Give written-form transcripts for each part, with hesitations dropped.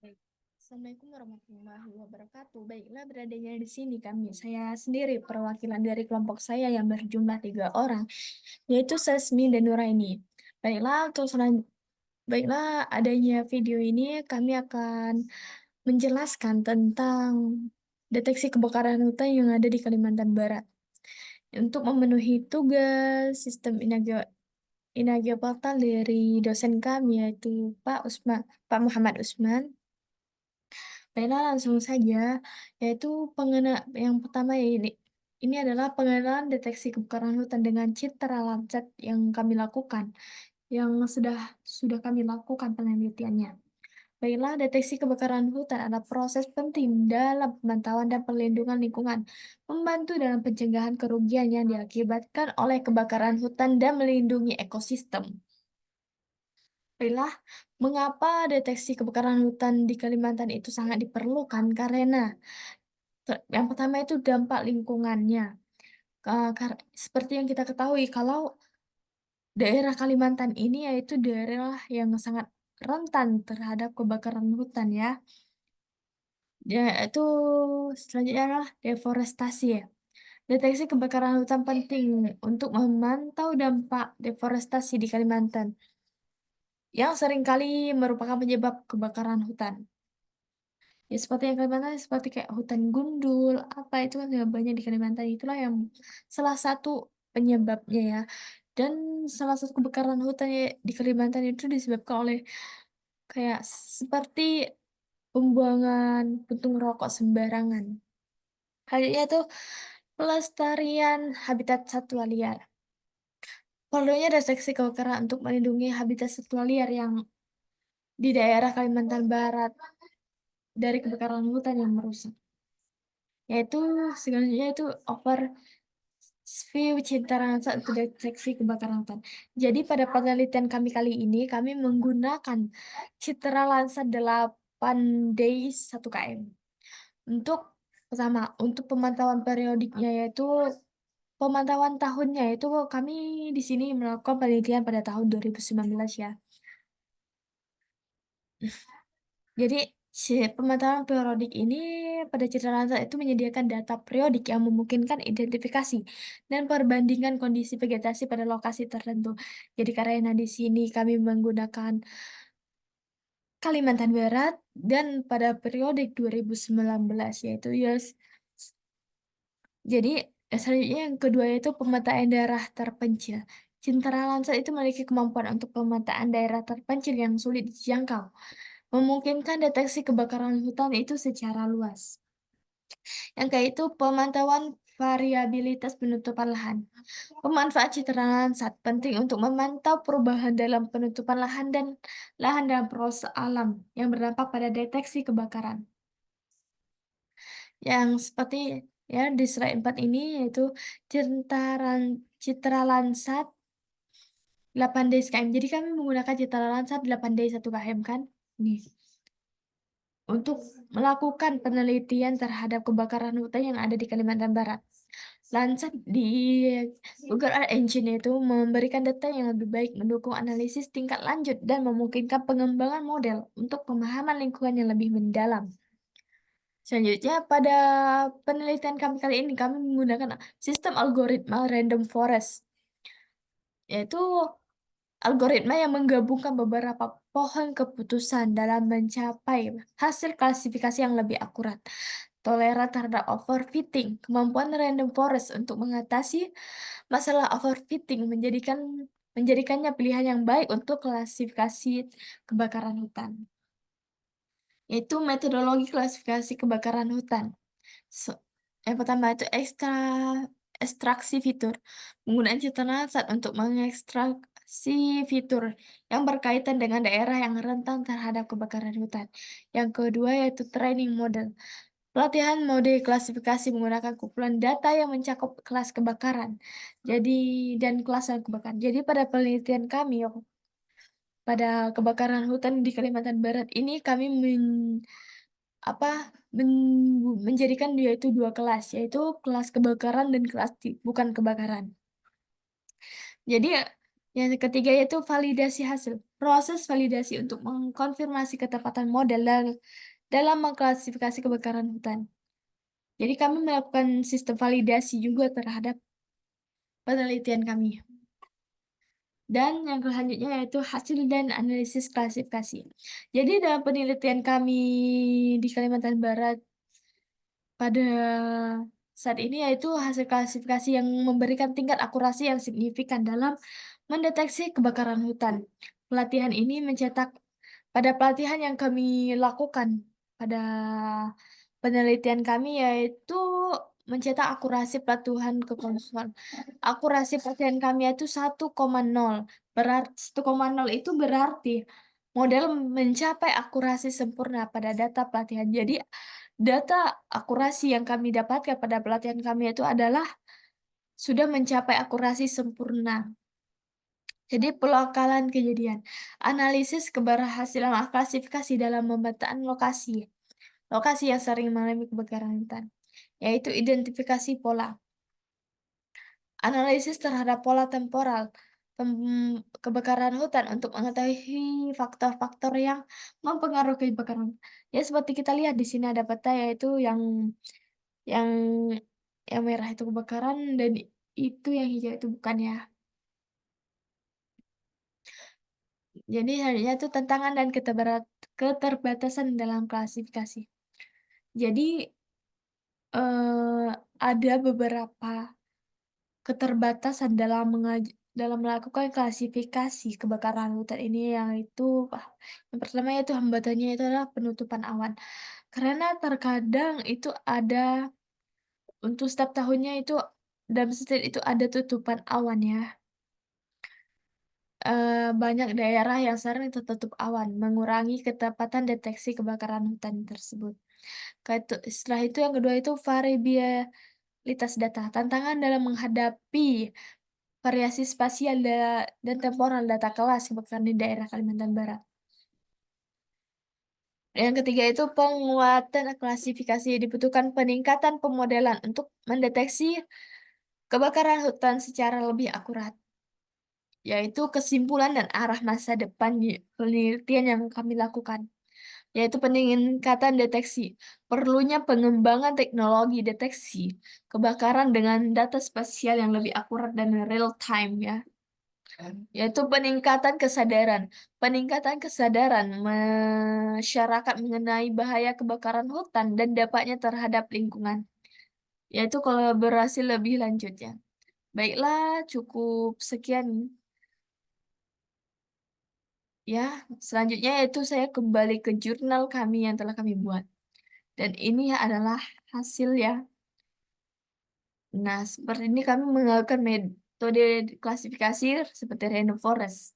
Baik. Assalamualaikum warahmatullahi wabarakatuh. Baiklah, beradanya di sini saya sendiri perwakilan dari kelompok saya yang berjumlah 3 orang, yaitu Sesmi dan Nuraini. Baiklah, baiklah adanya video ini kami akan menjelaskan tentang deteksi kebakaran hutan yang ada di Kalimantan Barat. Untuk memenuhi tugas sistem Inagio Portal dari dosen kami yaitu Pak Muhammad Usman. Baiklah, langsung saja, yaitu yang pertama ya ini adalah pengenalan deteksi kebakaran hutan dengan citra Landsat yang kami lakukan, yang sudah kami lakukan penelitiannya. Baiklah, deteksi kebakaran hutan adalah proses penting dalam pemantauan dan perlindungan lingkungan, membantu dalam pencegahan kerugian yang diakibatkan oleh kebakaran hutan dan melindungi ekosistem. Baiklah, mengapa deteksi kebakaran hutan di Kalimantan itu sangat diperlukan? Karena yang pertama itu dampak lingkungannya. Seperti yang kita ketahui kalau daerah Kalimantan ini yaitu daerah yang sangat rentan terhadap kebakaran hutan ya. Itu selanjutnya adalah deforestasi ya. Deteksi kebakaran hutan penting untuk memantau dampak deforestasi di Kalimantan yang seringkali merupakan penyebab kebakaran hutan. Ya seperti yang Kalimantan seperti kayak hutan gundul apa itu kan ya banyak di Kalimantan, itulah yang salah satu penyebabnya ya. Dan salah satu kebakaran hutan di Kalimantan itu disebabkan oleh kayak seperti pembuangan puntung rokok sembarangan. Selanjutnya itu pelestarian habitat satwa liar. Perlunya deteksi kebakaran untuk melindungi habitat satwa liar yang di daerah Kalimantan Barat dari kebakaran hutan yang merusak. Yaitu selanjutnya itu overview citra Landsat untuk deteksi kebakaran hutan. Jadi pada penelitian kami kali ini kami menggunakan citra Landsat 8 days 1 km. Untuk pertama, untuk pemantauan periodiknya yaitu pemantauan tahunnya itu kami di sini melakukan penelitian pada tahun 2019 ya. Jadi, si pemantauan periodik ini pada citra Landsat itu menyediakan data periodik yang memungkinkan identifikasi dan perbandingan kondisi vegetasi pada lokasi tertentu. Jadi karena di sini kami menggunakan Kalimantan Barat dan pada periodik 2019 yaitu jadi selanjutnya yang kedua yaitu pemetaan daerah terpencil. Citra Landsat itu memiliki kemampuan untuk pemetaan daerah terpencil yang sulit dijangkau, memungkinkan deteksi kebakaran hutan itu secara luas. Yang kayak itu pemantauan variabilitas penutupan lahan. Pemanfaat citra Landsat penting untuk memantau perubahan dalam penutupan lahan dalam proses alam yang berdampak pada deteksi kebakaran. Yang seperti ya di slide 4 ini yaitu citra Landsat 8 days KM. Jadi kami menggunakan citra Landsat 8 days 1 KM kan? Nih. Untuk melakukan penelitian terhadap kebakaran hutan yang ada di Kalimantan Barat. Landsat di Google Earth Engine itu memberikan data yang lebih baik, mendukung analisis tingkat lanjut, dan memungkinkan pengembangan model untuk pemahaman lingkungan yang lebih mendalam. Selanjutnya, pada penelitian kami kali ini, kami menggunakan sistem algoritma random forest, yaitu algoritma yang menggabungkan beberapa pohon keputusan dalam mencapai hasil klasifikasi yang lebih akurat. Toleran terhadap overfitting, kemampuan random forest untuk mengatasi masalah overfitting menjadikannya pilihan yang baik untuk klasifikasi kebakaran hutan. Yaitu metodologi klasifikasi kebakaran hutan. Yang pertama itu ekstraksi fitur. Penggunaan citra Landsat untuk mengekstraksi fitur yang berkaitan dengan daerah yang rentan terhadap kebakaran hutan. Yang kedua yaitu training model. Pelatihan mode klasifikasi menggunakan kumpulan data yang mencakup kelas kebakaran. Dan kelas kebakaran. Jadi pada penelitian kami pada kebakaran hutan di Kalimantan Barat ini kami apa menjadikan dia itu 2 kelas, yaitu kelas kebakaran dan kelas bukan kebakaran. Jadi yang ketiga yaitu validasi hasil. proses validasi untuk mengkonfirmasi ketepatan model dalam mengklasifikasi kebakaran hutan. Jadi kami melakukan sistem validasi juga terhadap penelitian kami. Dan yang selanjutnya yaitu hasil dan analisis klasifikasi. Jadi dalam penelitian kami di Kalimantan Barat pada saat ini yaitu hasil klasifikasi yang memberikan tingkat akurasi yang signifikan dalam mendeteksi kebakaran hutan. Pelatihan ini pada pelatihan yang kami lakukan pada penelitian kami yaitu mencetak akurasi patuhan kekonsulan. Akurasi pelatihan kami itu 1,0. 1,0 itu berarti model mencapai akurasi sempurna pada data pelatihan. Jadi data akurasi yang kami dapatkan pada pelatihan kami itu adalah sudah mencapai akurasi sempurna. Jadi pelakalan kejadian, analisis keberhasilan klasifikasi dalam pemetaan lokasi, lokasi yang sering mengalami kebakaran hutan, yaitu identifikasi pola, analisis terhadap pola temporal kebakaran hutan untuk mengetahui faktor-faktor yang mempengaruhi kebakaran. Ya seperti kita lihat di sini ada peta yaitu yang yang merah itu kebakaran dan itu yang hijau itu bukan ya. Jadi hanya itu tantangan dan keterbatasan dalam klasifikasi. Jadi, ada beberapa keterbatasan dalam melakukan klasifikasi kebakaran hutan ini yaitu yang pertama yaitu hambatannya itu adalah penutupan awan. Karena terkadang itu ada untuk setiap tahunnya itu dalam setiap itu ada tutupan awan ya. Banyak daerah yang sering tertutup awan, mengurangi ketepatan deteksi kebakaran hutan tersebut. Setelah itu yang kedua itu variabilitas data, tantangan dalam menghadapi variasi spasial dan temporal data kelas kebakaran di daerah Kalimantan Barat. Yang ketiga itu penguatan klasifikasi, dibutuhkan peningkatan pemodelan untuk mendeteksi kebakaran hutan secara lebih akurat, yaitu kesimpulan dan arah masa depan penelitian yang kami lakukan. Yaitu peningkatan deteksi. Perlunya pengembangan teknologi deteksi kebakaran dengan data spasial yang lebih akurat dan real time ya. Yaitu peningkatan kesadaran masyarakat mengenai bahaya kebakaran hutan dan dampaknya terhadap lingkungan. Yaitu kolaborasi lebih lanjutnya. Baiklah, cukup sekian ya. Selanjutnya yaitu saya kembali ke jurnal kami yang telah kami buat. Dan ini adalah hasil ya. Nah, seperti ini kami menggunakan metode klasifikasi seperti random forest.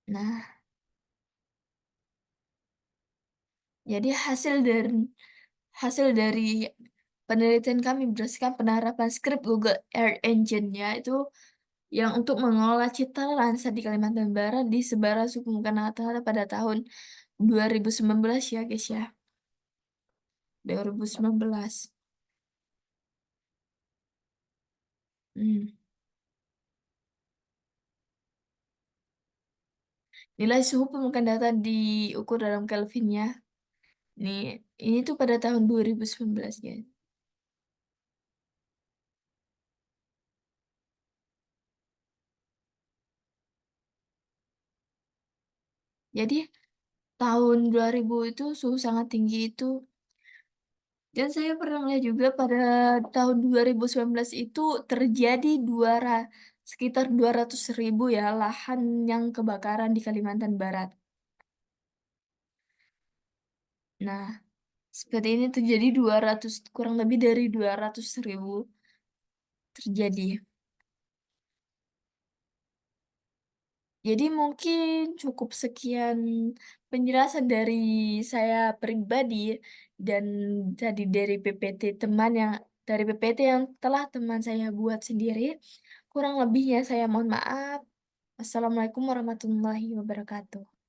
Nah, jadi hasil dari penelitian kami berdasarkan penerapan script Google Earth Engine-nya itu yang untuk mengelola citra landscape di Kalimantan Barat di sebaran suku muka Natal pada tahun 2019 ya guys ya. 2019. Hmm. Nilai suhu permukaan data diukur dalam Kelvin ya. Nih, ini tuh pada tahun 2019 ya. Jadi tahun 2000 itu suhu sangat tinggi itu. Dan saya pernah melihat juga pada tahun 2019 itu terjadi sekitar 200.000 ya lahan yang kebakaran di Kalimantan Barat. Nah, seperti ini terjadi kurang lebih dari 200.000 terjadi. Jadi mungkin cukup sekian penjelasan dari saya pribadi dan tadi dari PPT yang telah teman saya buat sendiri. Kurang lebihnya saya mohon maaf. Assalamualaikum warahmatullahi wabarakatuh.